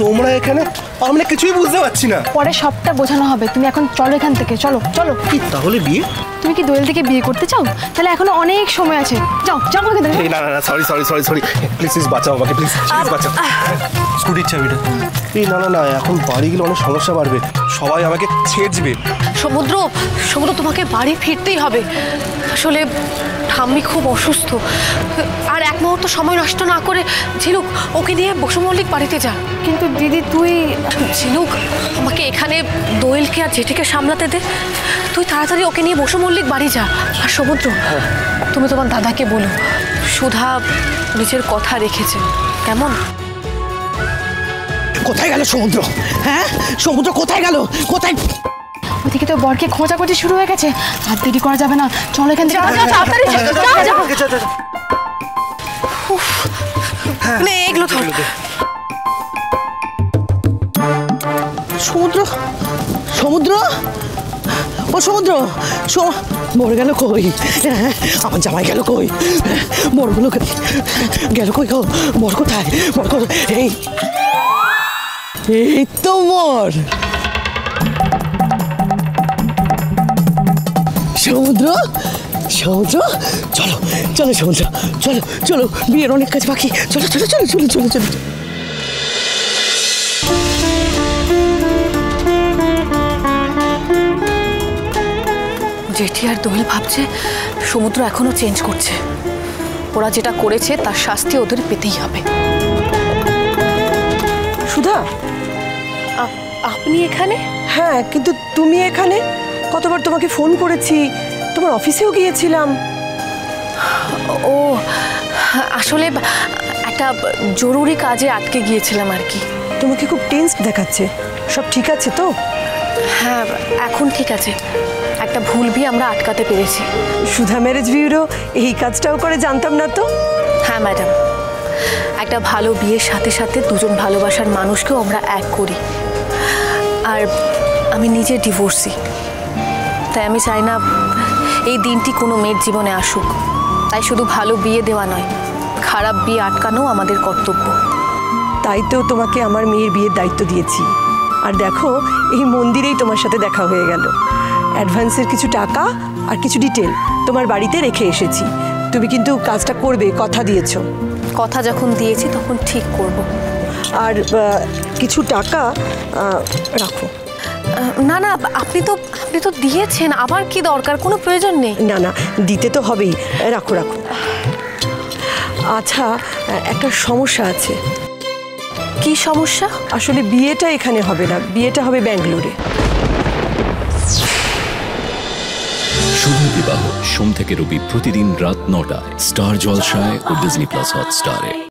তোমরা এখানে? আমরা কিছুই বুঝতে পারছি না। পরে সবটা বোঝানো হবে, তুমি এখন চলো এখান থেকে, চলো চলো। কি তাহলে বিয়ে? তুমি কি দোয়েল থেকে বিয়ে করতে চাও? তাহলে এখনো অনেক সময় আছে, যাও যাও এখান থেকে। না না না, sorry sorry sorry sorry, please please বাঁচাও আমাকে, প্লিজ প্লিজ বাঁচাও। স্কুটির চাবিটা। না না না, এখন বাড়ি গেলে অনেক সমস্যা বাড়বে, সবাই আমাকে ছেড়বে। সমুদ্র, সমুদ্র তোমাকে বাড়ি ফিরতেই হবে। আসলে ঠাম্মি খুব অসুস্থ, আর এক মুহূর্ত সময় নষ্ট না করে ঝিনুক ওকে নিয়ে বসু মল্লিক বাড়িতে যা। কিন্তু দিদি তুই। ঝিনুক, আমাকে এখানে দোয়েলকে আর জেঠিকে সামলাতে দে, তুই তাড়াতাড়ি ওকে নিয়ে বসু মল্লিক বাড়ি যা। আর সমুদ্র, তুমি তোমার দাদাকে বলো সুধা নিজের কথা রেখেছে, কেমন? কোথায় গেল সমুদ্র? হ্যাঁ, সমুদ্র কোথায় গেল? কোথায়? ওদিকে তো বরকে খোঁজাখুঁজি শুরু হয়ে গেছে, আর দেরি করা যাবে না, চলো এখান থেকে তাড়াতাড়ি। এগুলো ধর। সমুদ্র, সমুদ্র, ও সমুদ্র, মরে গেল কই? আমার জামাই গেল কই? মরগুলো গেল কই গো? মর কোথায়? মর কোথায়? এই তো মর। সমুদ্র, সমুদ্র, চলো চলো সমুদ্র, চলো চলো, বিয়ের অনেক কাজ বাকি, চলো চলো চলো চলো চলো চলো। জেঠি আর দোয়েল ভাবছে সমুদ্র এখনো চেঞ্জ করছে, ওরা যেটা করেছে তার শাস্তি ওদের পেতেই হবে। সুধা, আপনি এখানে? হ্যাঁ, কিন্তু তুমি এখানে? কতবার তোমাকে ফোন করেছি, তোমার অফিসেও গিয়েছিলাম। ও আসলে একটা জরুরি কাজে আটকে গিয়েছিলাম আর কি। তোমাকে খুব টেন্স দেখাচ্ছে, সব ঠিক আছে তো? হ্যাঁ, এখন ঠিক আছে, একটা ভুল বিয়ে আমরা আটকাতে পেরেছি। সুধা ম্যারেজ ব্যুরো এই কাজটাও করে, জানতাম না তো। হ্যাঁ ম্যাডাম, একটা ভালো বিয়ের সাথে সাথে দুজন ভালোবাসার মানুষকেও আমরা এক করি। আর আমি নিজে ডিভোর্সি, তাই আমি চাই না এই দিনটি কোনো মেয়ের জীবনে আসুক। তাই শুধু ভালো বিয়ে দেওয়া নয়, খারাপ বিয়ে আটকানো আমাদের কর্তব্য। তাই তো তোমাকে আমার মেয়ের বিয়ের দায়িত্ব দিয়েছি। আর দেখো, এই মন্দিরেই তোমার সাথে দেখা হয়ে গেল। অ্যাডভান্সের কিছু টাকা আর কিছু ডিটেল তোমার বাড়িতে রেখে এসেছি। তুমি কিন্তু কাজটা করবে, কথা দিয়েছো। কথা যখন দিয়েছি তখন ঠিক করব। আর কিছু টাকা রাখো। না না, আপনি তো দিয়েছেন, আবার কি দরকার? কোনো প্রয়োজন নেই। না না, দিতে তো হবেই, রাখো রাখো। আচ্ছা, একটা সমস্যা আছে। কি সমস্যা? আসলে বিয়েটা এখানে হবে না, বিয়েটা হবে ব্যাঙ্গালোরে। শুভ বিবাহ সোম থেকে রবি প্রতিদিন রাত ৯টায় স্টার জলসায় ও ডিজনি প্লাস হটস্টারে।